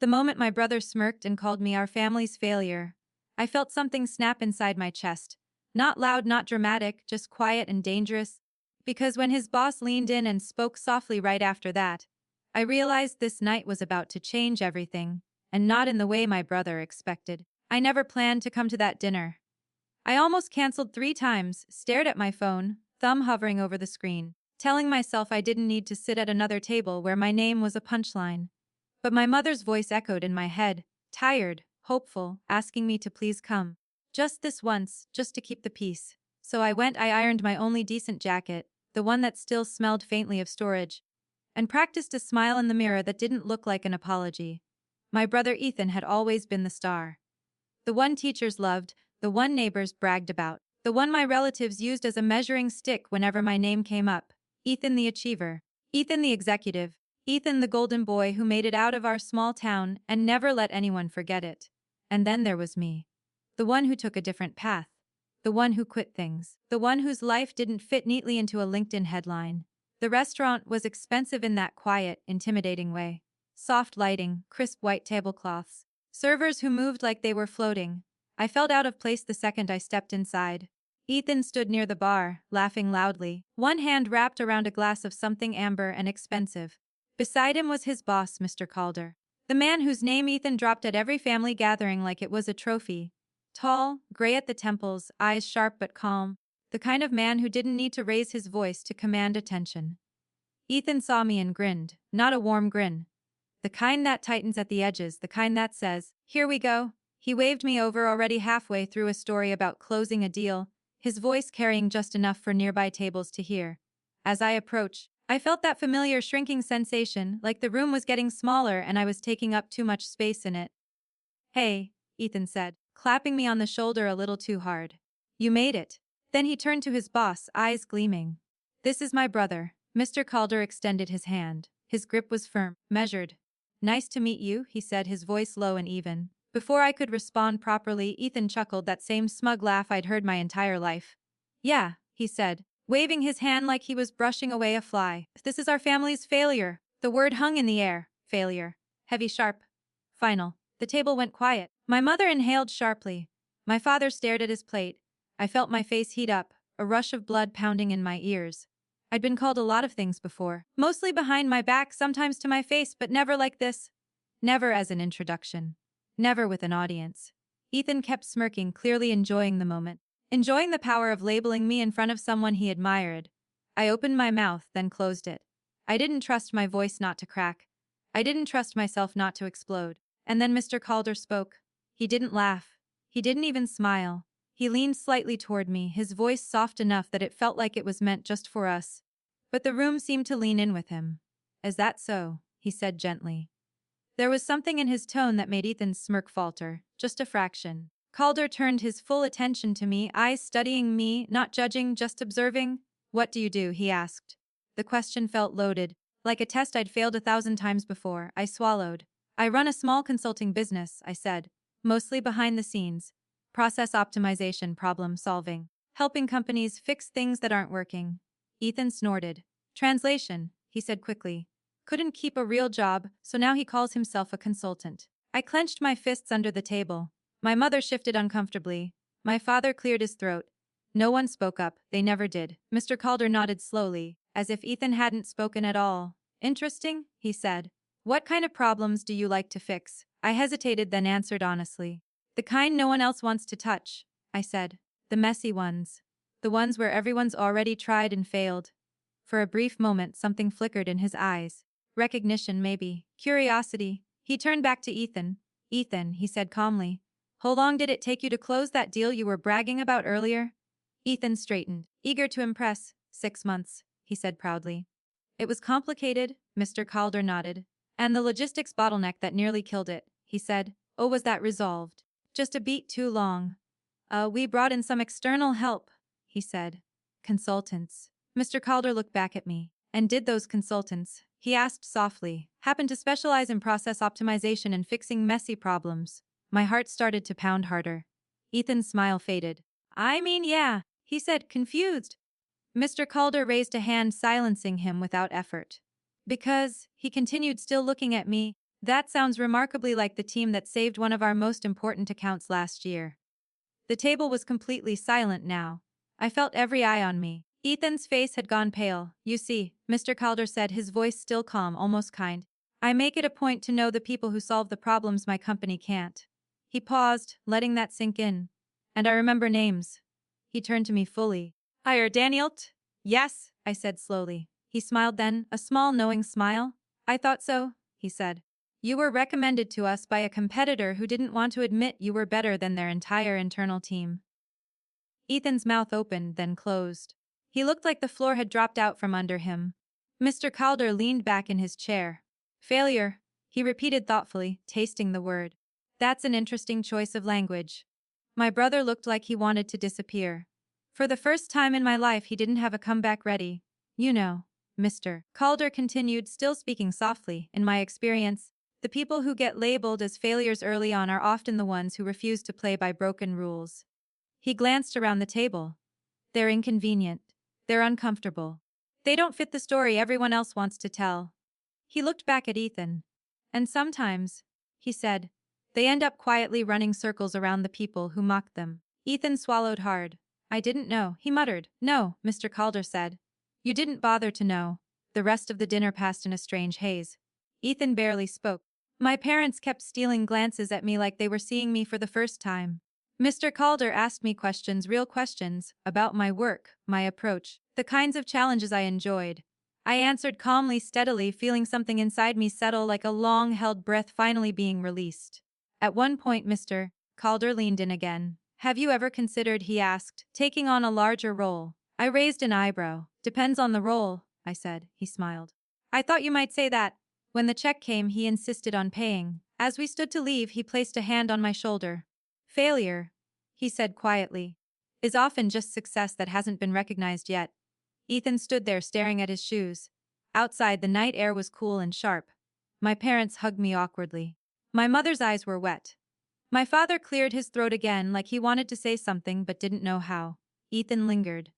The moment my brother smirked and called me our family's failure, I felt something snap inside my chest. Not loud, not dramatic, just quiet and dangerous. Because when his boss leaned in and spoke softly right after that, I realized this night was about to change everything, and not in the way my brother expected. I never planned to come to that dinner. I almost canceled 3 times, stared at my phone, thumb hovering over the screen, telling myself I didn't need to sit at another table where my name was a punchline. But my mother's voice echoed in my head, tired, hopeful, asking me to please come. Just this once, just to keep the peace. So I went. I ironed my only decent jacket, the one that still smelled faintly of storage, and practiced a smile in the mirror that didn't look like an apology. My brother Ethan had always been the star. The one teachers loved, the one neighbors bragged about, the one my relatives used as a measuring stick whenever my name came up. Ethan the achiever. Ethan the executive. Ethan the golden boy who made it out of our small town and never let anyone forget it. And then there was me. The one who took a different path. The one who quit things. The one whose life didn't fit neatly into a LinkedIn headline. The restaurant was expensive in that quiet, intimidating way. Soft lighting, crisp white tablecloths. Servers who moved like they were floating. I felt out of place the second I stepped inside. Ethan stood near the bar, laughing loudly, one hand wrapped around a glass of something amber and expensive. Beside him was his boss, Mr. Calder. The man whose name Ethan dropped at every family gathering like it was a trophy. Tall, gray at the temples, eyes sharp but calm. The kind of man who didn't need to raise his voice to command attention. Ethan saw me and grinned, not a warm grin. The kind that tightens at the edges, the kind that says, "Here we go." He waved me over already halfway through a story about closing a deal, his voice carrying just enough for nearby tables to hear. As I approached, I felt that familiar shrinking sensation, like the room was getting smaller and I was taking up too much space in it. "Hey," Ethan said, clapping me on the shoulder a little too hard. "You made it." Then he turned to his boss, eyes gleaming. "This is my brother." Mr. Calder extended his hand. His grip was firm, measured. "Nice to meet you," he said, his voice low and even. Before I could respond properly, Ethan chuckled, that same smug laugh I'd heard my entire life. "Yeah," he said, waving his hand like he was brushing away a fly. "This is our family's failure." The word hung in the air. Failure. Heavy, sharp. Final. The table went quiet. My mother inhaled sharply. My father stared at his plate. I felt my face heat up, a rush of blood pounding in my ears. I'd been called a lot of things before, mostly behind my back, sometimes to my face, but never like this. Never as an introduction. Never with an audience. Ethan kept smirking, clearly enjoying the moment. Enjoying the power of labeling me in front of someone he admired. I opened my mouth, then closed it. I didn't trust my voice not to crack. I didn't trust myself not to explode. And then Mr. Calder spoke. He didn't laugh. He didn't even smile. He leaned slightly toward me, his voice soft enough that it felt like it was meant just for us. But the room seemed to lean in with him. "Is that so?" he said gently. There was something in his tone that made Ethan's smirk falter, just a fraction. Calder turned his full attention to me, eyes studying me, not judging, just observing. "What do you do?" he asked. The question felt loaded, like a test I'd failed 1,000 times before. I swallowed. "I run a small consulting business," I said. "Mostly behind the scenes. Process optimization, problem solving. Helping companies fix things that aren't working." Ethan snorted. "Translation," he said quickly. Couldn't keep a real job, so now he calls himself a consultant. I clenched my fists under the table. My mother shifted uncomfortably. My father cleared his throat. No one spoke up, they never did. Mr. Calder nodded slowly, as if Ethan hadn't spoken at all. "Interesting," he said. "What kind of problems do you like to fix?" I hesitated, then answered honestly. "The kind no one else wants to touch," I said. "The messy ones. The ones where everyone's already tried and failed." For a brief moment, something flickered in his eyes. Recognition, maybe. Curiosity. He turned back to Ethan. "Ethan," he said calmly. "How long did it take you to close that deal you were bragging about earlier?" Ethan straightened, eager to impress. 6 months, he said proudly. "It was complicated," Mr. Calder nodded. "And the logistics bottleneck that nearly killed it," he said. "Oh, was that resolved?" "Just a beat too long." We brought in some external help," he said. "Consultants." Mr. Calder looked back at me. "And did those consultants," he asked softly, "happen to specialize in process optimization and fixing messy problems?" My heart started to pound harder. Ethan's smile faded. "I mean, yeah," he said, confused. Mr. Calder raised a hand, silencing him without effort. "Because," he continued, still looking at me, That sounds remarkably like the team that saved one of our most important accounts last year. The table was completely silent now. I felt every eye on me. Ethan's face had gone pale. You see, Mr. Calder said, his voice still calm, almost kind. I make it a point to know the people who solve the problems my company can't. He paused, letting that sink in. And I remember names. He turned to me fully. Hire Danielt? Yes, I said slowly. He smiled then, a small knowing smile. I thought so, he said. You were recommended to us by a competitor who didn't want to admit you were better than their entire internal team. Ethan's mouth opened, then closed. He looked like the floor had dropped out from under him. Mr. Calder leaned back in his chair. Failure, he repeated thoughtfully, tasting the word. That's an interesting choice of language. My brother looked like he wanted to disappear. For the first time in my life, he didn't have a comeback ready. You know, Mr. Calder continued, still speaking softly, in my experience, the people who get labeled as failures early on are often the ones who refuse to play by broken rules. He glanced around the table. They're inconvenient. They're uncomfortable. They don't fit the story everyone else wants to tell. He looked back at Ethan. And sometimes, he said, they end up quietly running circles around the people who mock them. Ethan swallowed hard. I didn't know, he muttered. No, Mr. Calder said. You didn't bother to know. The rest of the dinner passed in a strange haze. Ethan barely spoke. My parents kept stealing glances at me like they were seeing me for the first time. Mr. Calder asked me questions, real questions, about my work, my approach, the kinds of challenges I enjoyed. I answered calmly, steadily, feeling something inside me settle like a long-held breath finally being released. At one point, Mr. Calder leaned in again. Have you ever considered, he asked, taking on a larger role? I raised an eyebrow. Depends on the role, I said. He smiled. I thought you might say that. When the check came, he insisted on paying. As we stood to leave, he placed a hand on my shoulder. Failure, he said quietly, is often just success that hasn't been recognized yet. Ethan stood there staring at his shoes. Outside, the night air was cool and sharp. My parents hugged me awkwardly. My mother's eyes were wet. My father cleared his throat again like he wanted to say something but didn't know how. Ethan lingered.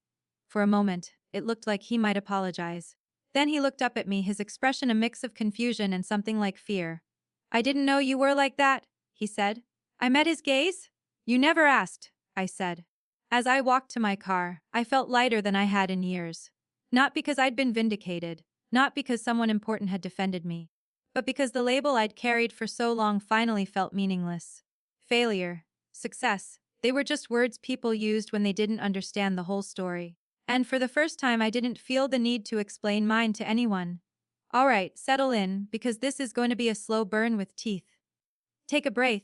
For a moment, it looked like he might apologize. Then he looked up at me, his expression a mix of confusion and something like fear. I didn't know you were like that, he said. I met his gaze? You never asked, I said. As I walked to my car, I felt lighter than I had in years. Not because I'd been vindicated, not because someone important had defended me, but because the label I'd carried for so long finally felt meaningless. Failure, success, they were just words people used when they didn't understand the whole story. And for the first time, I didn't feel the need to explain mine to anyone. All right, settle in, because this is going to be a slow burn with teeth. Take a breath,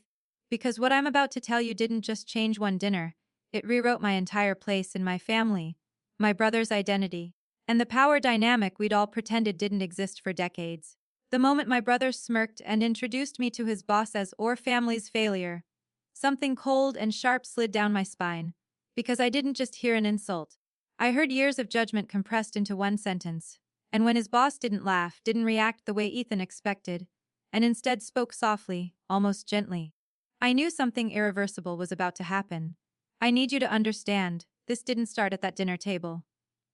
because what I'm about to tell you didn't just change one dinner, it rewrote my entire place in my family, my brother's identity, and the power dynamic we'd all pretended didn't exist for decades. The moment my brother smirked and introduced me to his boss as our family's failure, something cold and sharp slid down my spine, because I didn't just hear an insult. I heard years of judgment compressed into one sentence. And when his boss didn't laugh, didn't react the way Ethan expected, and instead spoke softly, almost gently, I knew something irreversible was about to happen. I need you to understand, this didn't start at that dinner table.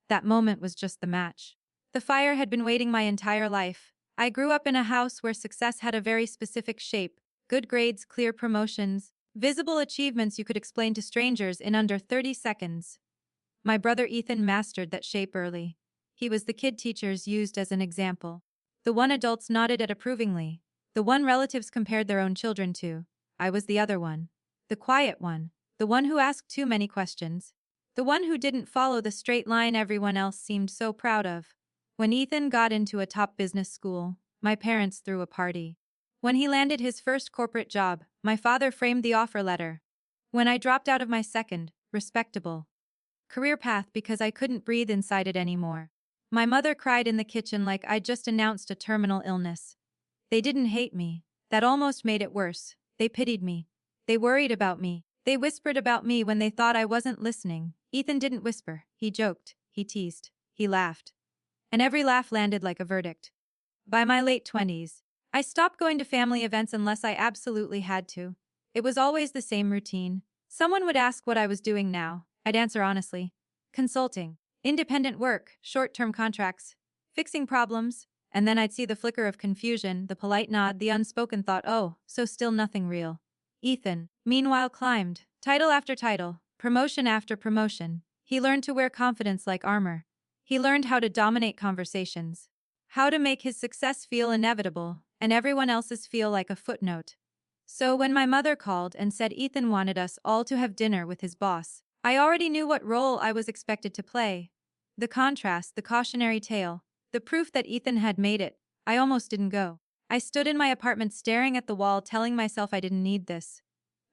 That moment was just the match. The fire had been waiting my entire life. I grew up in a house where success had a very specific shape: good grades, clear promotions, visible achievements you could explain to strangers in under 30 seconds. My brother Ethan mastered that shape early. He was the kid teachers used as an example. The one adults nodded at approvingly. The one relatives compared their own children to. I was the other one. The quiet one. The one who asked too many questions. The one who didn't follow the straight line everyone else seemed so proud of. When Ethan got into a top business school, my parents threw a party. When he landed his first corporate job, my father framed the offer letter. When I dropped out of my second, respectable, career path because I couldn't breathe inside it anymore, my mother cried in the kitchen like I'd just announced a terminal illness. They didn't hate me. That almost made it worse. They pitied me. They worried about me. They whispered about me when they thought I wasn't listening. Ethan didn't whisper. He joked. He teased. He laughed. And every laugh landed like a verdict. By my late 20s, I stopped going to family events unless I absolutely had to. It was always the same routine. Someone would ask what I was doing now. I'd answer honestly. Consulting. Independent work. Short-term contracts. Fixing problems. And then I'd see the flicker of confusion, the polite nod, the unspoken thought, oh, so still nothing real. Ethan, meanwhile, climbed, title after title, promotion after promotion. He learned to wear confidence like armor. He learned how to dominate conversations, how to make his success feel inevitable, and everyone else's feel like a footnote. So when my mother called and said Ethan wanted us all to have dinner with his boss, I already knew what role I was expected to play. The contrast, the cautionary tale, the proof that Ethan had made it. I almost didn't go. I stood in my apartment staring at the wall, telling myself I didn't need this.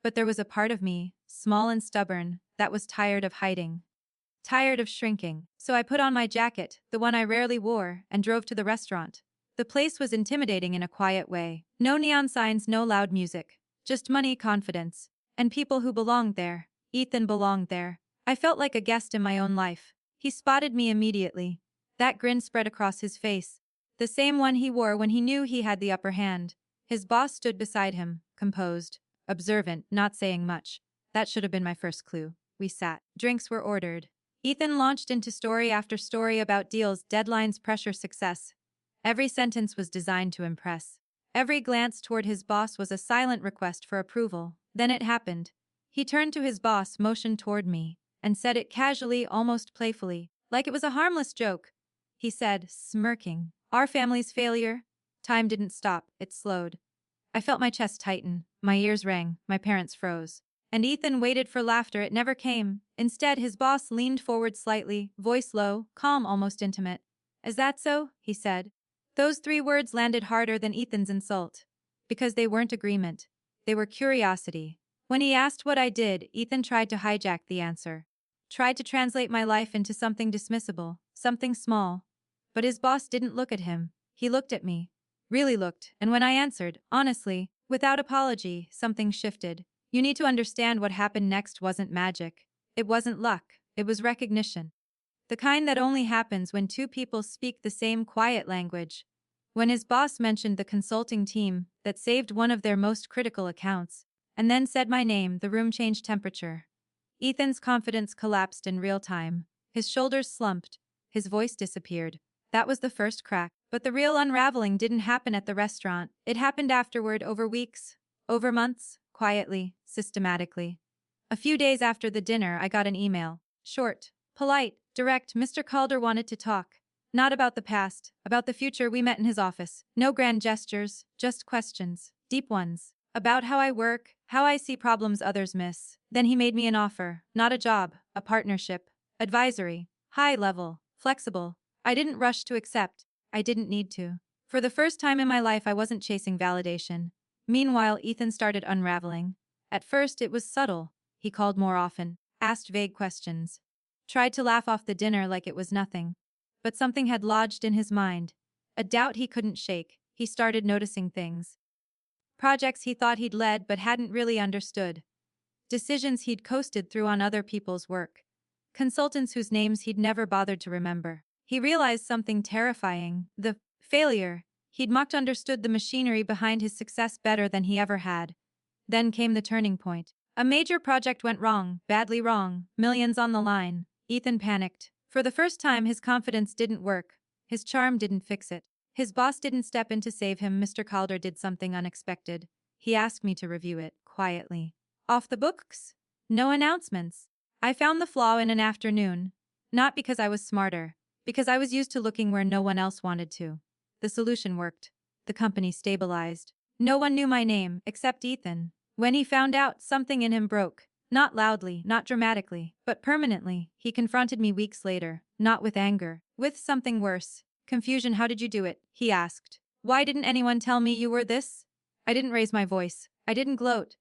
But there was a part of me, small and stubborn, that was tired of hiding. Tired of shrinking. So I put on my jacket, the one I rarely wore, and drove to the restaurant. The place was intimidating in a quiet way. No neon signs, no loud music. Just money, confidence, and people who belonged there. Ethan belonged there. I felt like a guest in my own life. He spotted me immediately. That grin spread across his face. The same one he wore when he knew he had the upper hand. His boss stood beside him, composed, observant, not saying much. That should have been my first clue. We sat. Drinks were ordered. Ethan launched into story after story about deals, deadlines, pressure, success. Every sentence was designed to impress. Every glance toward his boss was a silent request for approval. Then it happened. He turned to his boss, motioned toward me, and said it casually, almost playfully, like it was a harmless joke. He said, smirking, "Our family's failure?" Time didn't stop, it slowed. I felt my chest tighten, my ears rang, my parents froze. And Ethan waited for laughter, it never came. Instead, his boss leaned forward slightly, voice low, calm, almost intimate. "Is that so?" he said. Those 3 words landed harder than Ethan's insult. Because they weren't agreement. They were curiosity. When he asked what I did, Ethan tried to hijack the answer. Tried to translate my life into something dismissible, something small. But his boss didn't look at him. He looked at me. Really looked, and when I answered, honestly, without apology, something shifted. You need to understand what happened next wasn't magic. It wasn't luck. It was recognition. The kind that only happens when 2 people speak the same quiet language. When his boss mentioned the consulting team that saved one of their most critical accounts, and then said my name, the room changed temperature. Ethan's confidence collapsed in real time. His shoulders slumped. His voice disappeared. That was the first crack. But the real unraveling didn't happen at the restaurant. It happened afterward, over weeks, over months, quietly, systematically. A few days after the dinner, I got an email. Short, polite, direct. Mr. Calder wanted to talk. Not about the past, about the future. We met in his office. No grand gestures, just questions, deep ones, about how I work, how I see problems others miss. Then he made me an offer, not a job, a partnership, advisory, high level, flexible. I didn't rush to accept. I didn't need to. For the first time in my life, I wasn't chasing validation. Meanwhile, Ethan started unraveling. At first, it was subtle. He called more often, asked vague questions, tried to laugh off the dinner like it was nothing. But something had lodged in his mind. A doubt he couldn't shake. He started noticing things. Projects he thought he'd led but hadn't really understood. Decisions he'd coasted through on other people's work. Consultants whose names he'd never bothered to remember. He realized something terrifying. The failure. He'd mocked understood the machinery behind his success better than he ever had. Then came the turning point. A major project went wrong, badly wrong, millions on the line. Ethan panicked. For the first time, his confidence didn't work. His charm didn't fix it. His boss didn't step in to save him. Mr. Calder did something unexpected. He asked me to review it, quietly. Off the books? No announcements. I found the flaw in an afternoon. Not because I was smarter. Because I was used to looking where no one else wanted to. The solution worked. The company stabilized. No one knew my name, except Ethan. When he found out, something in him broke. Not loudly, not dramatically, but permanently. He confronted me weeks later, not with anger, with something worse. Confusion. How did you do it? He asked. Why didn't anyone tell me you were this? I didn't raise my voice. I didn't gloat.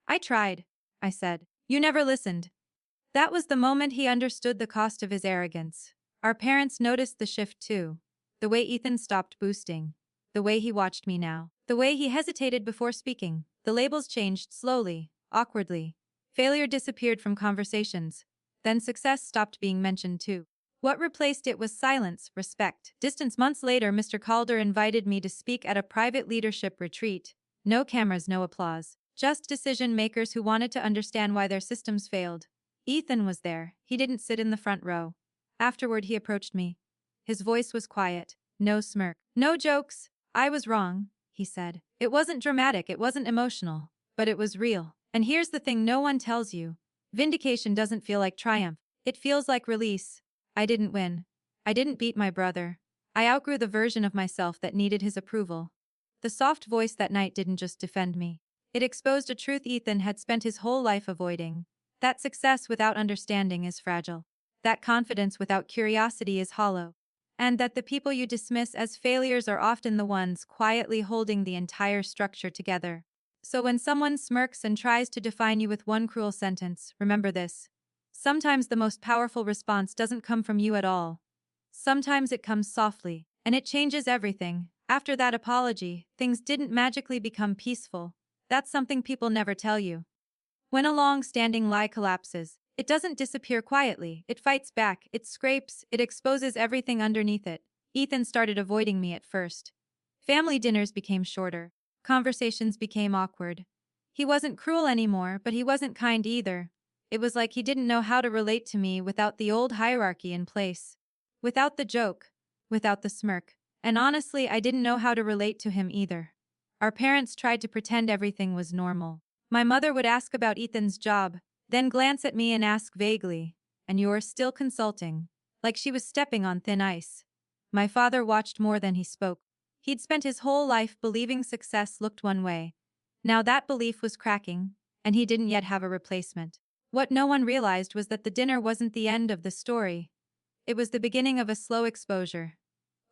I tried, I said. You never listened. That was the moment he understood the cost of his arrogance. Our parents noticed the shift too. The way Ethan stopped boosting. The way he watched me now. The way he hesitated before speaking. The labels changed slowly, awkwardly. Failure disappeared from conversations. Then success stopped being mentioned too. What replaced it was silence, respect, distance. Months later, Mr. Calder invited me to speak at a private leadership retreat. No cameras, no applause. Just decision makers who wanted to understand why their systems failed. Ethan was there. He didn't sit in the front row. Afterward, he approached me. His voice was quiet, no smirk. No jokes. I was wrong, he said. It wasn't dramatic, it wasn't emotional, but it was real. And here's the thing no one tells you. Vindication doesn't feel like triumph. It feels like release. I didn't win. I didn't beat my brother. I outgrew the version of myself that needed his approval. The soft voice that night didn't just defend me. It exposed a truth Ethan had spent his whole life avoiding. That success without understanding is fragile. That confidence without curiosity is hollow. And that the people you dismiss as failures are often the ones quietly holding the entire structure together. So when someone smirks and tries to define you with one cruel sentence, remember this. Sometimes the most powerful response doesn't come from you at all. Sometimes it comes softly, and it changes everything. After that apology, things didn't magically become peaceful. That's something people never tell you. When a long-standing lie collapses, it doesn't disappear quietly, it fights back, it scrapes, it exposes everything underneath it. Ethan started avoiding me at first. Family dinners became shorter. Conversations became awkward. He wasn't cruel anymore, but he wasn't kind either. It was like he didn't know how to relate to me without the old hierarchy in place. Without the joke. Without the smirk. And honestly, I didn't know how to relate to him either. Our parents tried to pretend everything was normal. My mother would ask about Ethan's job, then glance at me and ask vaguely, "And you're still consulting?" Like she was stepping on thin ice. My father watched more than he spoke. He'd spent his whole life believing success looked one way. Now that belief was cracking, and he didn't yet have a replacement. What no one realized was that the dinner wasn't the end of the story. It was the beginning of a slow exposure.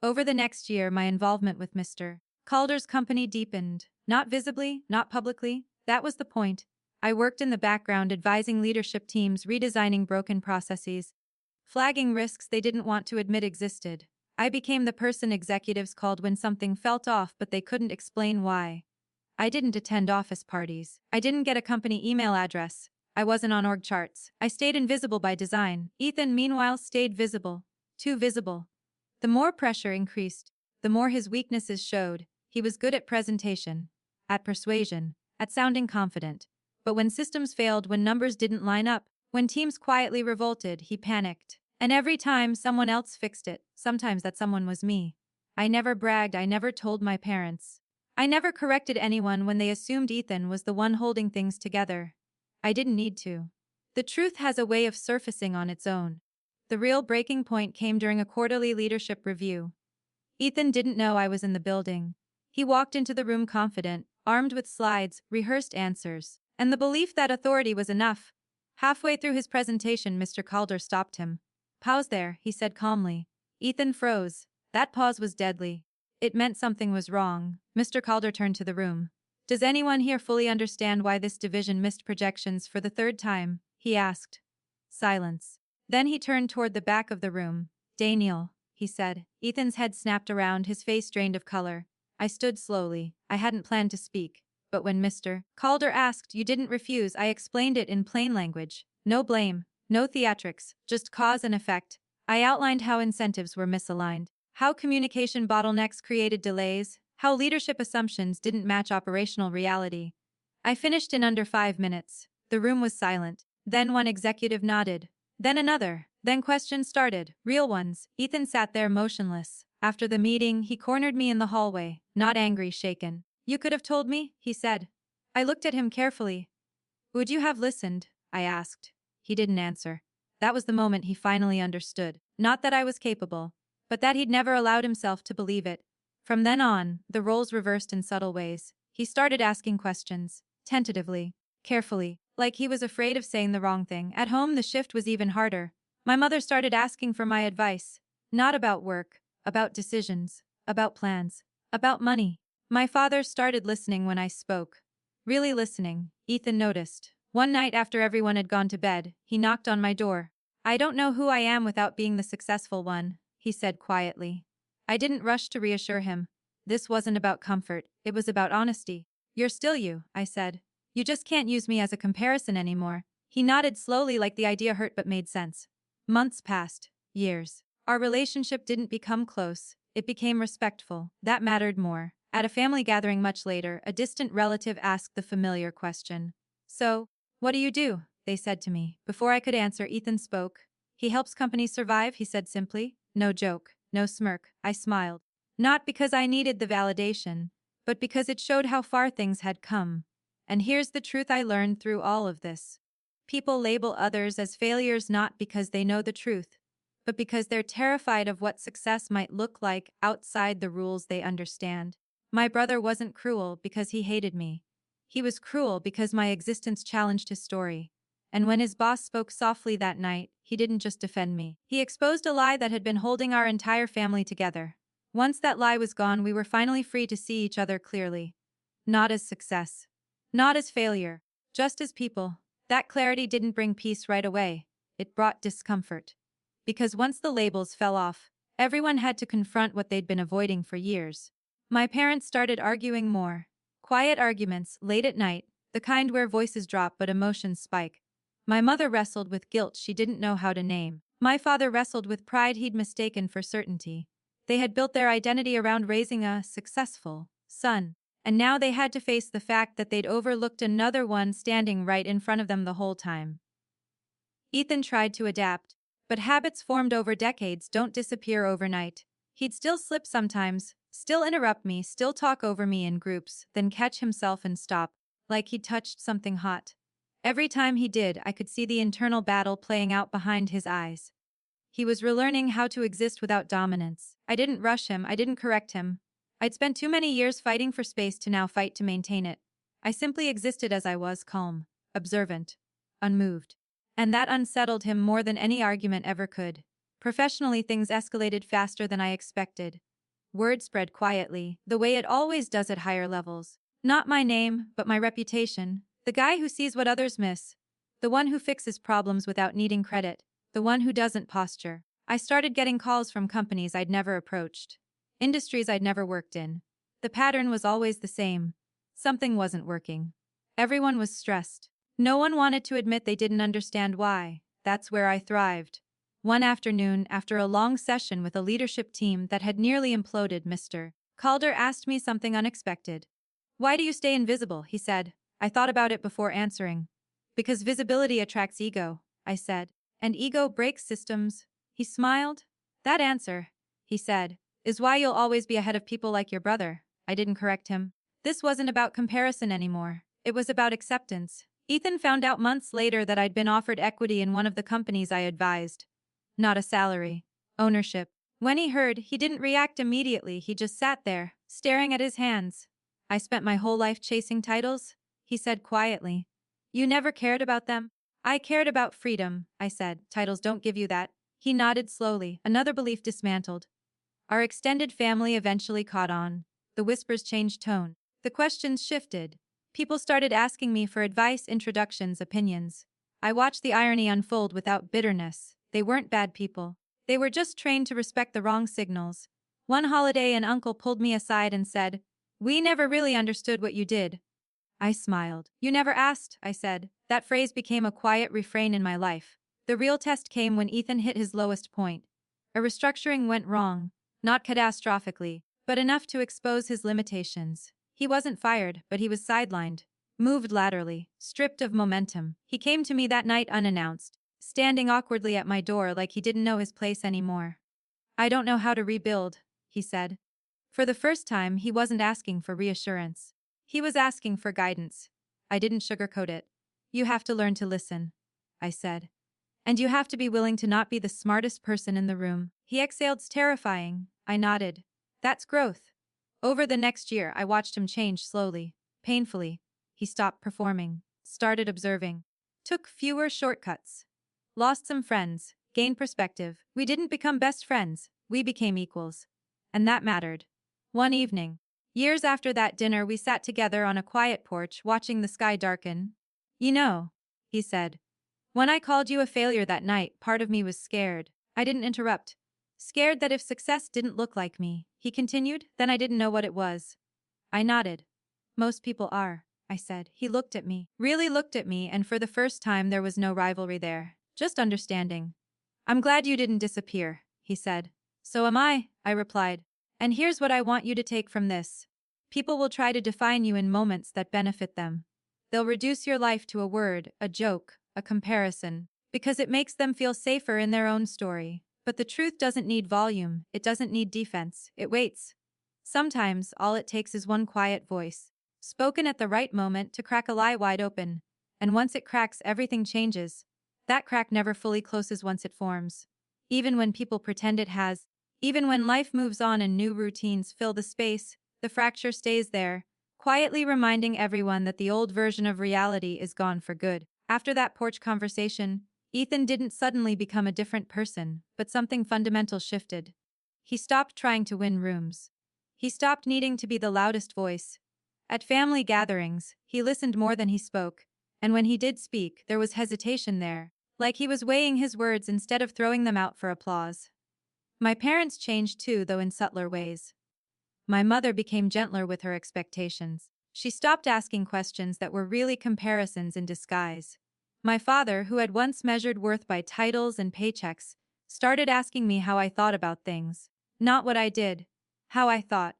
Over the next year, my involvement with Mr. Calder's company deepened. Not visibly, not publicly. That was the point. I worked in the background advising leadership teams, redesigning broken processes, flagging risks they didn't want to admit existed. I became the person executives called when something felt off but they couldn't explain why. I didn't attend office parties. I didn't get a company email address. I wasn't on org charts. I stayed invisible by design. Ethan, meanwhile, stayed visible. Too visible. The more pressure increased, the more his weaknesses showed. He was good at presentation, at persuasion, at sounding confident. But when systems failed, when numbers didn't line up, when teams quietly revolted, he panicked. And every time someone else fixed it, sometimes that someone was me. I never bragged, I never told my parents. I never corrected anyone when they assumed Ethan was the one holding things together. I didn't need to. The truth has a way of surfacing on its own. The real breaking point came during a quarterly leadership review. Ethan didn't know I was in the building. He walked into the room confident, armed with slides, rehearsed answers, and the belief that authority was enough. Halfway through his presentation, Mr. Calder stopped him. "Pause there," he said calmly. Ethan froze. That pause was deadly. It meant something was wrong. Mr. Calder turned to the room. "Does anyone here fully understand why this division missed projections for the third time?" he asked. Silence. Then he turned toward the back of the room. "Daniel," he said. Ethan's head snapped around, his face drained of color. I stood slowly. I hadn't planned to speak. But when Mr. Calder asked, "You didn't refuse," I explained it in plain language. No blame, no theatrics, just cause and effect. I outlined how incentives were misaligned, how communication bottlenecks created delays, how leadership assumptions didn't match operational reality. I finished in under 5 minutes. The room was silent. Then one executive nodded. Then another. Then questions started, real ones. Ethan sat there motionless. After the meeting, he cornered me in the hallway, not angry, shaken. "You could have told me," he said. I looked at him carefully. "Would you have listened?" I asked. He didn't answer. That was the moment he finally understood. Not that I was capable, but that he'd never allowed himself to believe it. From then on, the roles reversed in subtle ways. He started asking questions, tentatively, carefully, like he was afraid of saying the wrong thing. At home, the shift was even harder. My mother started asking for my advice. Not about work, about decisions, about plans, about money. My father started listening when I spoke. Really listening, Ethan noticed. One night after everyone had gone to bed, he knocked on my door. "I don't know who I am without being the successful one," he said quietly. I didn't rush to reassure him. This wasn't about comfort, it was about honesty. "You're still you," I said. "You just can't use me as a comparison anymore." He nodded slowly like the idea hurt but made sense. Months passed. Years. Our relationship didn't become close. It became respectful. That mattered more. At a family gathering much later, a distant relative asked the familiar question. "So, what do you do?" they said to me. Before I could answer, Ethan spoke. "He helps companies survive," he said simply. No joke, no smirk. I smiled. Not because I needed the validation, but because it showed how far things had come. And here's the truth I learned through all of this. People label others as failures not because they know the truth, but because they're terrified of what success might look like outside the rules they understand. My brother wasn't cruel because he hated me. He was cruel because my existence challenged his story. And when his boss spoke softly that night, he didn't just defend me. He exposed a lie that had been holding our entire family together. Once that lie was gone, we were finally free to see each other clearly. Not as success. Not as failure. Just as people. That clarity didn't bring peace right away. It brought discomfort. Because once the labels fell off, everyone had to confront what they'd been avoiding for years. My parents started arguing more. Quiet arguments, late at night, the kind where voices drop but emotions spike. My mother wrestled with guilt she didn't know how to name. My father wrestled with pride he'd mistaken for certainty. They had built their identity around raising a successful son, and now they had to face the fact that they'd overlooked another one standing right in front of them the whole time. Ethan tried to adapt, but habits formed over decades don't disappear overnight. He'd still slip sometimes, still interrupt me, still talk over me in groups, then catch himself and stop, like he'd touched something hot. Every time he did, I could see the internal battle playing out behind his eyes. He was relearning how to exist without dominance. I didn't rush him, I didn't correct him. I'd spent too many years fighting for space to now fight to maintain it. I simply existed as I was, calm, observant, unmoved. And that unsettled him more than any argument ever could. Professionally, things escalated faster than I expected. Word spread quietly, the way it always does at higher levels. Not my name, but my reputation. The guy who sees what others miss. The one who fixes problems without needing credit. The one who doesn't posture. I started getting calls from companies I'd never approached. Industries I'd never worked in. The pattern was always the same. Something wasn't working. Everyone was stressed. No one wanted to admit they didn't understand why. That's where I thrived. One afternoon, after a long session with a leadership team that had nearly imploded, Mr. Calder asked me something unexpected. "Why do you stay invisible?" he said. I thought about it before answering. "Because visibility attracts ego," I said. "And ego breaks systems." He smiled. "That answer," he said, "is why you'll always be ahead of people like your brother." I didn't correct him. This wasn't about comparison anymore. It was about acceptance. Ethan found out months later that I'd been offered equity in one of the companies I advised. Not a salary. Ownership. When he heard, he didn't react immediately, he just sat there, staring at his hands. "I spent my whole life chasing titles," he said quietly. "You never cared about them?" "I cared about freedom," I said. "Titles don't give you that." He nodded slowly, another belief dismantled. Our extended family eventually caught on. The whispers changed tone. The questions shifted. People started asking me for advice, introductions, opinions. I watched the irony unfold without bitterness. They weren't bad people. They were just trained to respect the wrong signals. One holiday, an uncle pulled me aside and said, "We never really understood what you did." I smiled. "You never asked," I said. That phrase became a quiet refrain in my life. The real test came when Ethan hit his lowest point. A restructuring went wrong. Not catastrophically, but enough to expose his limitations. He wasn't fired, but he was sidelined. Moved laterally, stripped of momentum. He came to me that night unannounced, standing awkwardly at my door like he didn't know his place anymore. "I don't know how to rebuild," he said. For the first time, he wasn't asking for reassurance. He was asking for guidance. I didn't sugarcoat it. "You have to learn to listen," I said. "And you have to be willing to not be the smartest person in the room." He exhaled, terrifying. I nodded. "That's growth." Over the next year, I watched him change slowly, painfully. He stopped performing, started observing, took fewer shortcuts, lost some friends, gained perspective. We didn't become best friends, we became equals. And that mattered. One evening, years after that dinner, we sat together on a quiet porch watching the sky darken. "You know," he said, "when I called you a failure that night, part of me was scared." I didn't interrupt. "Scared that if success didn't look like me," he continued, "then I didn't know what it was." I nodded. "Most people are," I said. He looked at me, really looked at me, and for the first time there was no rivalry there, just understanding. "I'm glad you didn't disappear," he said. "So am I replied. "And here's what I want you to take from this. People will try to define you in moments that benefit them. They'll reduce your life to a word, a joke, a comparison, because it makes them feel safer in their own story. But the truth doesn't need volume, it doesn't need defense, it waits. Sometimes, all it takes is one quiet voice, spoken at the right moment to crack a lie wide open. And once it cracks, everything changes. That crack never fully closes once it forms. Even when people pretend it has, even when life moves on and new routines fill the space, the fracture stays there, quietly reminding everyone that the old version of reality is gone for good. After that porch conversation, Ethan didn't suddenly become a different person, but something fundamental shifted. He stopped trying to win rooms. He stopped needing to be the loudest voice. At family gatherings, he listened more than he spoke, and when he did speak, there was hesitation there, like he was weighing his words instead of throwing them out for applause. My parents changed too, though in subtler ways. My mother became gentler with her expectations. She stopped asking questions that were really comparisons in disguise. My father, who had once measured worth by titles and paychecks, started asking me how I thought about things. Not what I did, how I thought.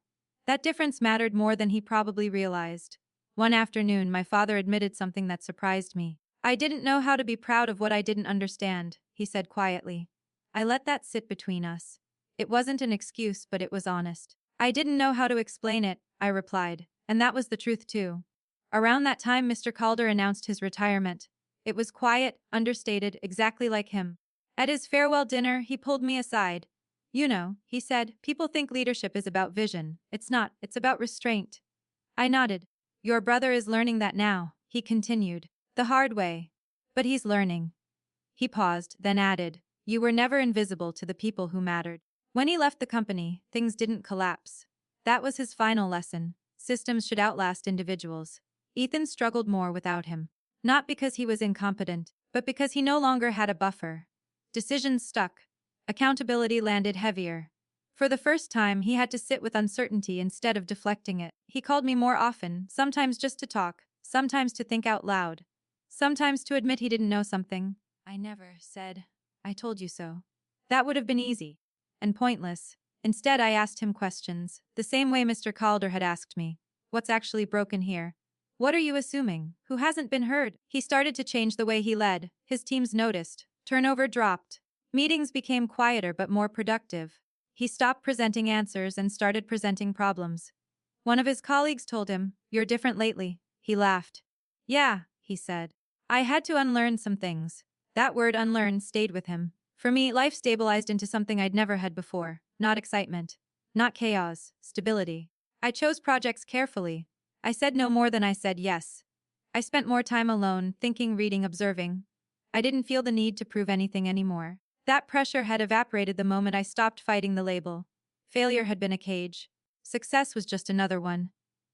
That difference mattered more than he probably realized. One afternoon, my father admitted something that surprised me. I didn't know how to be proud of what I didn't understand, he said quietly. I let that sit between us. It wasn't an excuse, but it was honest. I didn't know how to explain it, I replied, and that was the truth too. Around that time, Mr. Calder announced his retirement. It was quiet, understated, exactly like him. At his farewell dinner, he pulled me aside. You know, he said, people think leadership is about vision. It's not, it's about restraint. I nodded. Your brother is learning that now, he continued. The hard way. But he's learning. He paused, then added, you were never invisible to the people who mattered. When he left the company, things didn't collapse. That was his final lesson. Systems should outlast individuals. Ethan struggled more without him. Not because he was incompetent, but because he no longer had a buffer. Decisions stuck. Accountability landed heavier. For the first time, he had to sit with uncertainty instead of deflecting it. He called me more often, sometimes just to talk, sometimes to think out loud, sometimes to admit he didn't know something. I never said, I told you so. That would have been easy. And pointless. Instead, I asked him questions, the same way Mr. Calder had asked me. What's actually broken here? What are you assuming? Who hasn't been heard? He started to change the way he led. His teams noticed. Turnover dropped. Meetings became quieter but more productive. He stopped presenting answers and started presenting problems. One of his colleagues told him, you're different lately. He laughed. Yeah, he said. I had to unlearn some things. That word unlearn stayed with him. For me, life stabilized into something I'd never had before. Not excitement. Not chaos. Stability. I chose projects carefully. I said no more than I said yes. I spent more time alone, thinking, reading, observing. I didn't feel the need to prove anything anymore. That pressure had evaporated the moment I stopped fighting the label. Failure had been a cage. Success was just another one.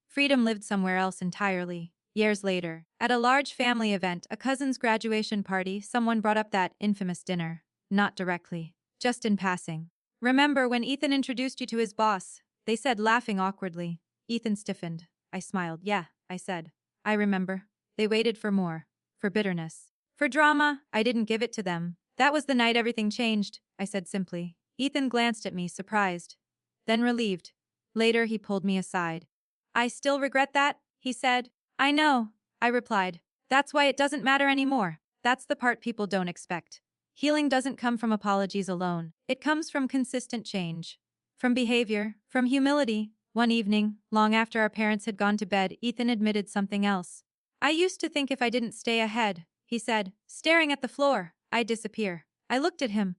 Freedom lived somewhere else entirely. Years later, at a large family event, a cousin's graduation party, someone brought up that infamous dinner. Not directly. Just in passing. Remember when Ethan introduced you to his boss? They said, laughing awkwardly. Ethan stiffened. I smiled. Yeah, I said. I remember. They waited for more. For bitterness. For drama. I didn't give it to them. That was the night everything changed, I said simply. Ethan glanced at me, surprised. Then relieved. Later, he pulled me aside. I still regret that, he said. I know, I replied. That's why it doesn't matter anymore. That's the part people don't expect. Healing doesn't come from apologies alone. It comes from consistent change. From behavior, from humility. One evening, long after our parents had gone to bed, Ethan admitted something else. I used to think if I didn't stay ahead, he said, staring at the floor, I'd disappear. I looked at him.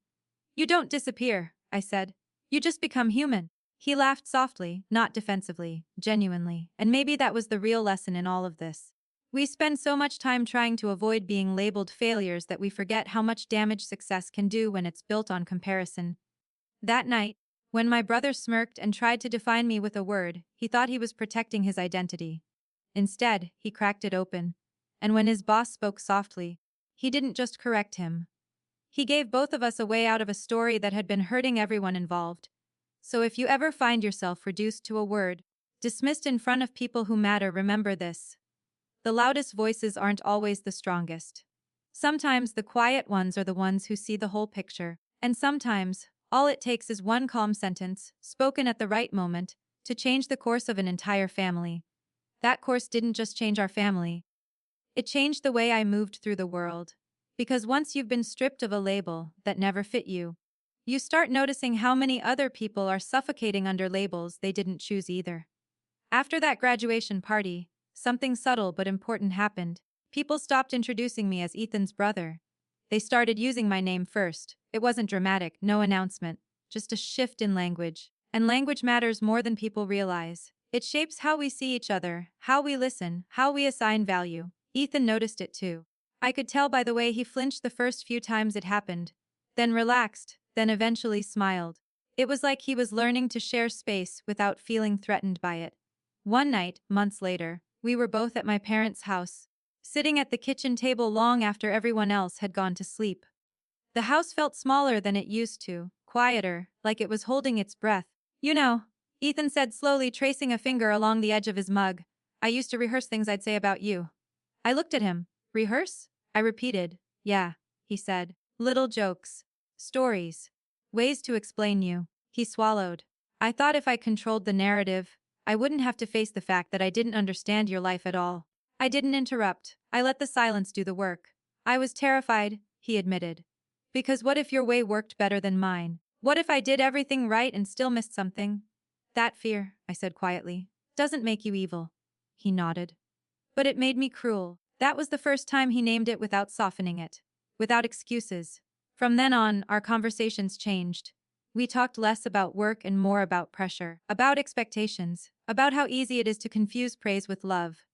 You don't disappear, I said. You just become human. He laughed softly, not defensively, genuinely, and maybe that was the real lesson in all of this. We spend so much time trying to avoid being labeled failures that we forget how much damage success can do when it's built on comparison. That night, when my brother smirked and tried to define me with a word, he thought he was protecting his identity. Instead, he cracked it open. And when his boss spoke softly, he didn't just correct him. He gave both of us a way out of a story that had been hurting everyone involved. So if you ever find yourself reduced to a word, dismissed in front of people who matter, remember this. The loudest voices aren't always the strongest. Sometimes the quiet ones are the ones who see the whole picture, and sometimes, all it takes is one calm sentence, spoken at the right moment, to change the course of an entire family. That course didn't just change our family. It changed the way I moved through the world. Because once you've been stripped of a label that never fit you, You start noticing how many other people are suffocating under labels they didn't choose either. After that graduation party, something subtle but important happened. People stopped introducing me as Ethan's brother. They started using my name first. It wasn't dramatic, no announcement, just a shift in language. And language matters more than people realize. It shapes how we see each other, how we listen, how we assign value. Ethan noticed it too. I could tell by the way he flinched the first few times it happened, then relaxed, then eventually smiled. It was like he was learning to share space without feeling threatened by it. One night, months later, we were both at my parents' house, sitting at the kitchen table long after everyone else had gone to sleep. The house felt smaller than it used to, quieter, like it was holding its breath. You know, Ethan said slowly, tracing a finger along the edge of his mug. I used to rehearse things I'd say about you. I looked at him. Rehearse? I repeated. Yeah, he said. Little jokes. Stories. Ways to explain you. He swallowed. I thought if I controlled the narrative, I wouldn't have to face the fact that I didn't understand your life at all. I didn't interrupt. I let the silence do the work. I was terrified, he admitted. Because what if your way worked better than mine? What if I did everything right and still missed something? That fear, I said quietly, doesn't make you evil. He nodded. But it made me cruel. That was the first time he named it without softening it. Without excuses. From then on, our conversations changed. We talked less about work and more about pressure, about expectations, about how easy it is to confuse praise with love.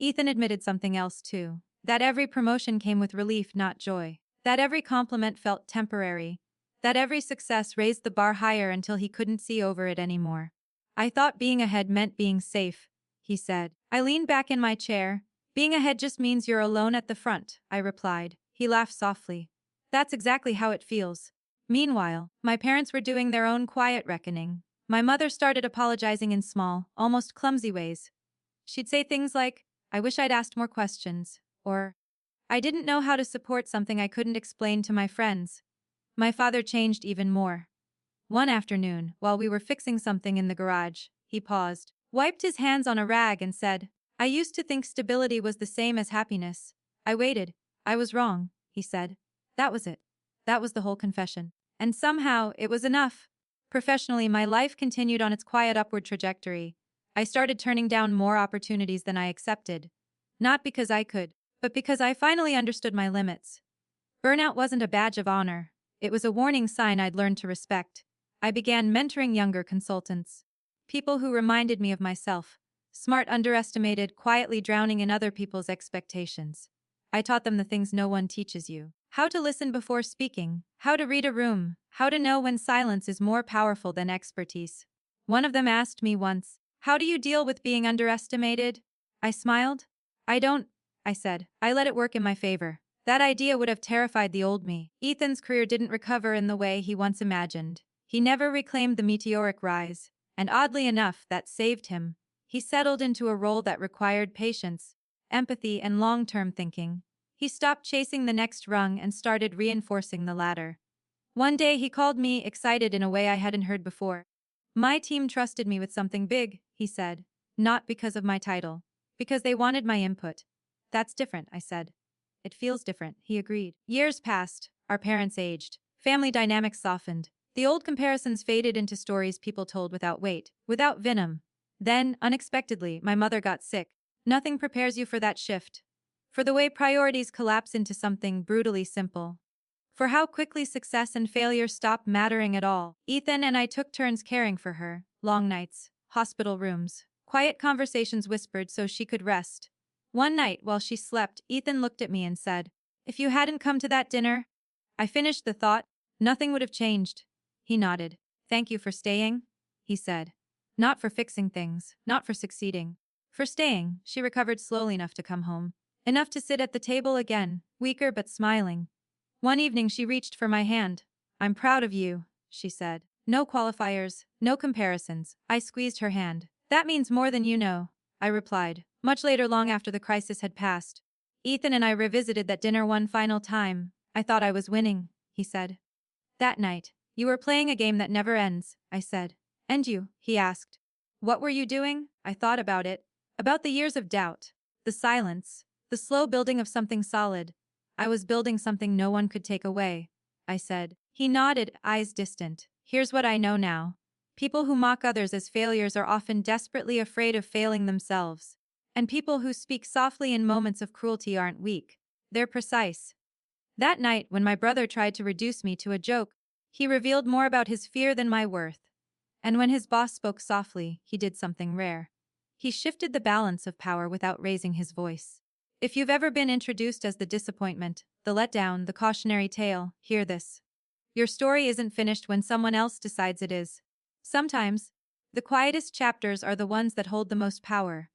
Ethan admitted something else too. That every promotion came with relief, not joy. That every compliment felt temporary. That every success raised the bar higher until he couldn't see over it anymore. I thought being ahead meant being safe, he said. I leaned back in my chair. Being ahead just means you're alone at the front, I replied. He laughed softly. That's exactly how it feels. Meanwhile, my parents were doing their own quiet reckoning. My mother started apologizing in small, almost clumsy ways. She'd say things like, I wish I'd asked more questions, or, I didn't know how to support something I couldn't explain to my friends. My father changed even more. One afternoon, while we were fixing something in the garage, he paused, wiped his hands on a rag and said, I used to think stability was the same as happiness. I waited. I was wrong, he said. That was it. That was the whole confession. And somehow, it was enough. Professionally, my life continued on its quiet upward trajectory. I started turning down more opportunities than I accepted. Not because I could, but because I finally understood my limits. Burnout wasn't a badge of honor. It was a warning sign I'd learned to respect. I began mentoring younger consultants. People who reminded me of myself. Smart, underestimated, quietly drowning in other people's expectations. I taught them the things no one teaches you. How to listen before speaking, how to read a room, how to know when silence is more powerful than expertise. One of them asked me once, how do you deal with being underestimated? I smiled. I don't, I said. I let it work in my favor. That idea would have terrified the old me. Ethan's career didn't recover in the way he once imagined. He never reclaimed the meteoric rise, and oddly enough, that saved him. He settled into a role that required patience, empathy, and long-term thinking. He stopped chasing the next rung and started reinforcing the ladder. One day he called me, excited in a way I hadn't heard before. My team trusted me with something big, he said. Not because of my title. Because they wanted my input. That's different, I said. It feels different, he agreed. Years passed. Our parents aged. Family dynamics softened. The old comparisons faded into stories people told without weight, without venom. Then, unexpectedly, my mother got sick. Nothing prepares you for that shift. For the way priorities collapse into something brutally simple. For how quickly success and failure stop mattering at all. Ethan and I took turns caring for her. Long nights, hospital rooms, quiet conversations whispered so she could rest. One night, while she slept, Ethan looked at me and said, if you hadn't come to that dinner, I finished the thought, nothing would have changed. He nodded. Thank you for staying, he said. Not for fixing things, not for succeeding. For staying. She recovered slowly enough to come home. Enough to sit at the table again, weaker but smiling. One evening she reached for my hand. I'm proud of you, she said. No qualifiers, no comparisons. I squeezed her hand. That means more than you know, I replied, much later, long after the crisis had passed. Ethan and I revisited that dinner one final time. I thought I was winning, he said. That night, you were playing a game that never ends, I said. And you, he asked. What were you doing? I thought about it. About the years of doubt. The silence. The slow building of something solid. I was building something no one could take away, I said. He nodded, eyes distant. Here's what I know now. People who mock others as failures are often desperately afraid of failing themselves. And people who speak softly in moments of cruelty aren't weak. They're precise. That night, when my brother tried to reduce me to a joke, he revealed more about his fear than my worth. And when his boss spoke softly, he did something rare. He shifted the balance of power without raising his voice. If you've ever been introduced as the disappointment, the letdown, the cautionary tale, hear this. Your story isn't finished when someone else decides it is. Sometimes, the quietest chapters are the ones that hold the most power.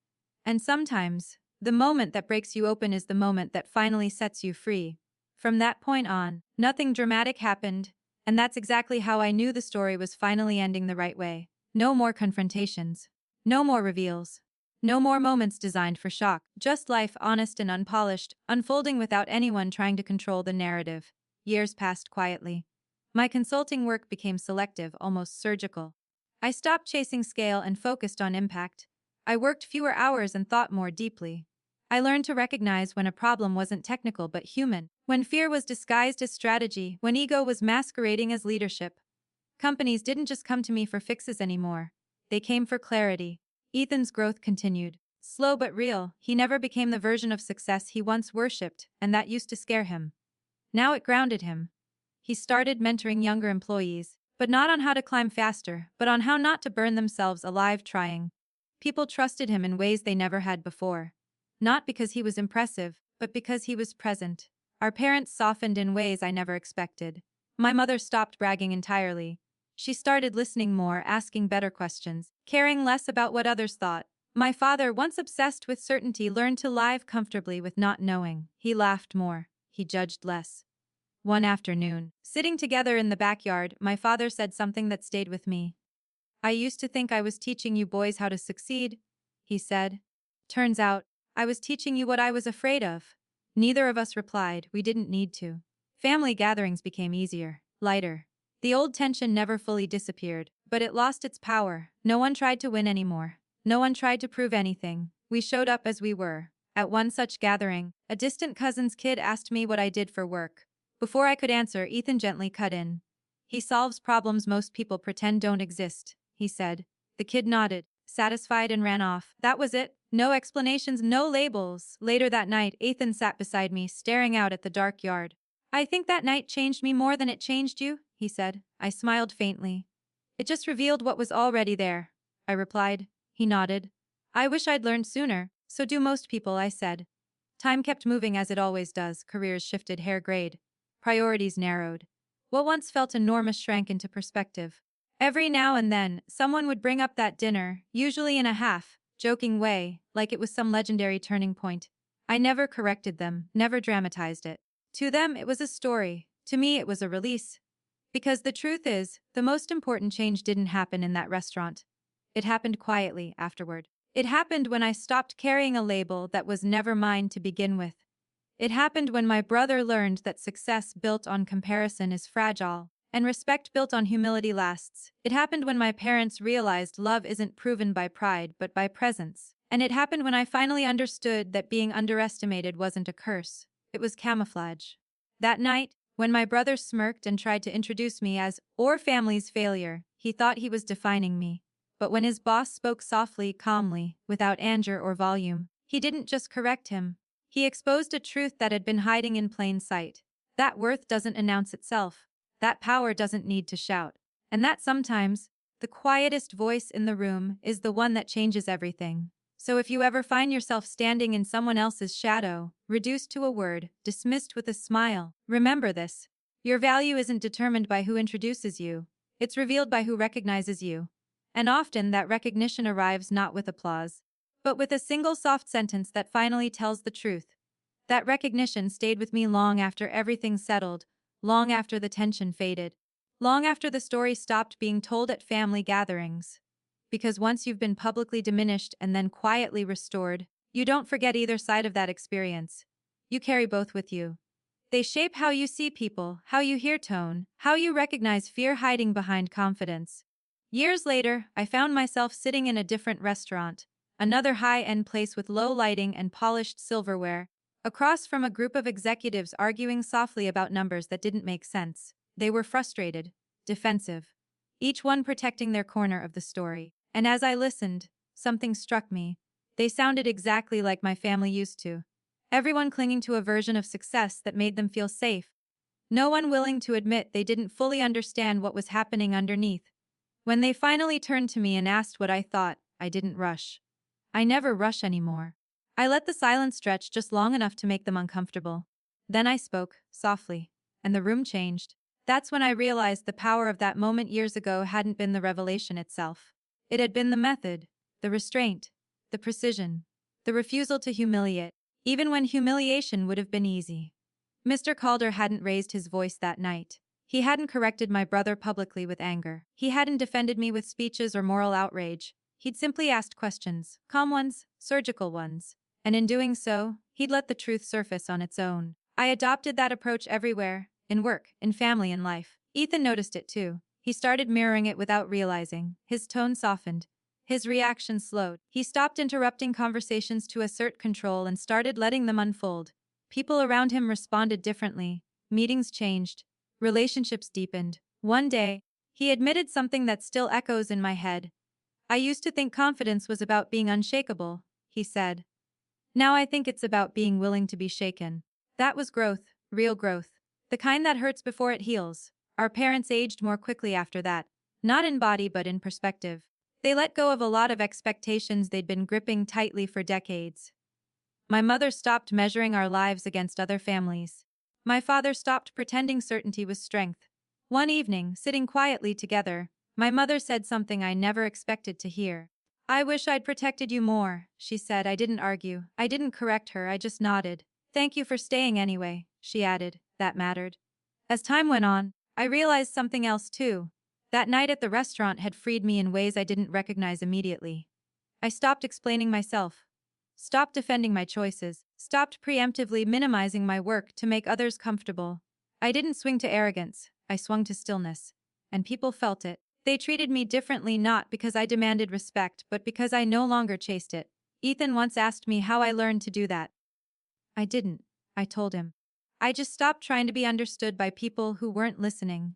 And sometimes, the moment that breaks you open is the moment that finally sets you free. From that point on, nothing dramatic happened, and that's exactly how I knew the story was finally ending the right way. No more confrontations. No more reveals. No more moments designed for shock. Just life, honest and unpolished, unfolding without anyone trying to control the narrative. Years passed quietly. My consulting work became selective, almost surgical. I stopped chasing scale and focused on impact. I worked fewer hours and thought more deeply. I learned to recognize when a problem wasn't technical but human, when fear was disguised as strategy, when ego was masquerading as leadership. Companies didn't just come to me for fixes anymore. They came for clarity. Ethan's growth continued. Slow but real, he never became the version of success he once worshipped, and that used to scare him. Now it grounded him. He started mentoring younger employees, but not on how to climb faster, but on how not to burn themselves alive trying. People trusted him in ways they never had before. Not because he was impressive, but because he was present. Our parents softened in ways I never expected. My mother stopped bragging entirely. She started listening more, asking better questions, caring less about what others thought. My father, once obsessed with certainty, learned to live comfortably with not knowing. He laughed more. He judged less. One afternoon, sitting together in the backyard, my father said something that stayed with me. I used to think I was teaching you boys how to succeed, he said. Turns out, I was teaching you what I was afraid of. Neither of us replied. We didn't need to. Family gatherings became easier, lighter. The old tension never fully disappeared, but it lost its power. No one tried to win anymore. No one tried to prove anything. We showed up as we were. At one such gathering, a distant cousin's kid asked me what I did for work. Before I could answer, Ethan gently cut in. He solves problems most people pretend don't exist, he said. The kid nodded, satisfied, and ran off. That was it. No explanations, no labels. Later that night, Ethan sat beside me, staring out at the dark yard. I think that night changed me more than it changed you, he said. I smiled faintly. It just revealed what was already there, I replied. He nodded. I wish I'd learned sooner. So do most people, I said. Time kept moving as it always does. Careers shifted, hair grayed. Priorities narrowed. What once felt enormous shrank into perspective. Every now and then, someone would bring up that dinner, usually in a half-joking way, like it was some legendary turning point. I never corrected them, never dramatized it. To them, it was a story. To me, it was a release. Because the truth is, the most important change didn't happen in that restaurant. It happened quietly afterward. It happened when I stopped carrying a label that was never mine to begin with. It happened when my brother learned that success built on comparison is fragile, and respect built on humility lasts. It happened when my parents realized love isn't proven by pride but by presence. And it happened when I finally understood that being underestimated wasn't a curse, it was camouflage. That night, when my brother smirked and tried to introduce me as our family's failure, he thought he was defining me. But when his boss spoke softly, calmly, without anger or volume, he didn't just correct him. He exposed a truth that had been hiding in plain sight. That worth doesn't announce itself. That power doesn't need to shout. And that sometimes, the quietest voice in the room is the one that changes everything. So if you ever find yourself standing in someone else's shadow, reduced to a word, dismissed with a smile, remember this. Your value isn't determined by who introduces you. It's revealed by who recognizes you. And often that recognition arrives not with applause, but with a single soft sentence that finally tells the truth. That recognition stayed with me long after everything settled, long after the tension faded, long after the story stopped being told at family gatherings. Because once you've been publicly diminished and then quietly restored, you don't forget either side of that experience. You carry both with you. They shape how you see people, how you hear tone, how you recognize fear hiding behind confidence. Years later, I found myself sitting in a different restaurant, another high-end place with low lighting and polished silverware, across from a group of executives arguing softly about numbers that didn't make sense. They were frustrated, defensive, each one protecting their corner of the story. And as I listened, something struck me. They sounded exactly like my family used to. Everyone clinging to a version of success that made them feel safe. No one willing to admit they didn't fully understand what was happening underneath. When they finally turned to me and asked what I thought, I didn't rush. I never rush anymore. I let the silence stretch just long enough to make them uncomfortable. Then I spoke, softly, and the room changed. That's when I realized the power of that moment years ago hadn't been the revelation itself. It had been the method, the restraint, the precision, the refusal to humiliate, even when humiliation would have been easy. Mr. Calder hadn't raised his voice that night. He hadn't corrected my brother publicly with anger. He hadn't defended me with speeches or moral outrage. He'd simply asked questions, calm ones, surgical ones. And in doing so, he'd let the truth surface on its own. I adopted that approach everywhere, in work, in family, in life. Ethan noticed it too. He started mirroring it without realizing. His tone softened. His reaction slowed. He stopped interrupting conversations to assert control and started letting them unfold. People around him responded differently. Meetings changed. Relationships deepened. One day, he admitted something that still echoes in my head. I used to think confidence was about being unshakable, he said. Now I think it's about being willing to be shaken. That was growth, real growth. The kind that hurts before it heals. Our parents aged more quickly after that. Not in body but in perspective. They let go of a lot of expectations they'd been gripping tightly for decades. My mother stopped measuring our lives against other families. My father stopped pretending certainty was strength. One evening, sitting quietly together, my mother said something I never expected to hear. "I wish I'd protected you more," she said. I didn't argue. I didn't correct her. I just nodded. "Thank you for staying anyway," she added. That mattered. As time went on, I realized something else too. That night at the restaurant had freed me in ways I didn't recognize immediately. I stopped explaining myself. Stopped defending my choices. Stopped preemptively minimizing my work to make others comfortable. I didn't swing to arrogance. I swung to stillness. And people felt it. They treated me differently not because I demanded respect but because I no longer chased it. Ethan once asked me how I learned to do that. I didn't, I told him. I just stopped trying to be understood by people who weren't listening.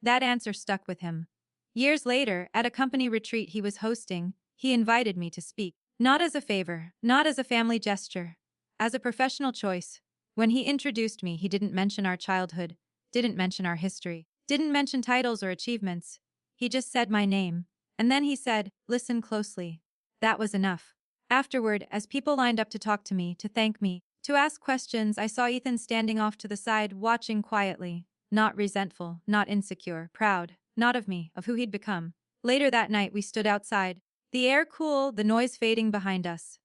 That answer stuck with him. Years later, at a company retreat he was hosting, he invited me to speak. Not as a favor, not as a family gesture, as a professional choice. When he introduced me, he didn't mention our childhood, didn't mention our history, didn't mention titles or achievements. He just said my name. And then he said, "Listen closely." That was enough. Afterward, as people lined up to talk to me, to thank me, to ask questions, I saw Ethan standing off to the side, watching quietly. Not resentful, not insecure, proud, not of me, of who he'd become. Later that night we stood outside, the air cool, the noise fading behind us.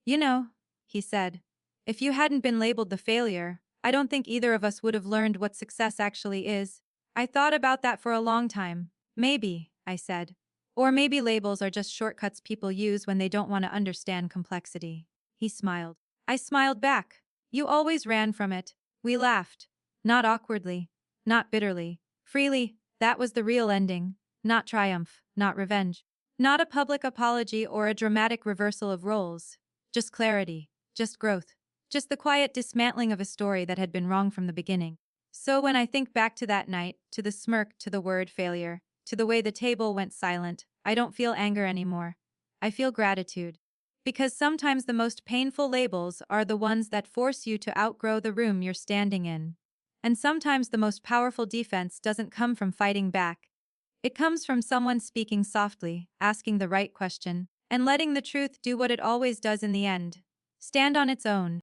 "You know," he said, "if you hadn't been labeled the failure, I don't think either of us would have learned what success actually is." I thought about that for a long time. Maybe, I said. Or maybe labels are just shortcuts people use when they don't want to understand complexity. He smiled. I smiled back. "You always ran from it." We laughed. Not awkwardly. Not bitterly. Freely. That was the real ending. Not triumph. Not revenge. Not a public apology or a dramatic reversal of roles. Just clarity. Just growth. Just the quiet dismantling of a story that had been wrong from the beginning. So when I think back to that night, to the smirk, to the word failure, to the way the table went silent, I don't feel anger anymore. I feel gratitude. Because sometimes the most painful labels are the ones that force you to outgrow the room you're standing in. And sometimes the most powerful defense doesn't come from fighting back. It comes from someone speaking softly, asking the right question, and letting the truth do what it always does in the end. Stand on its own.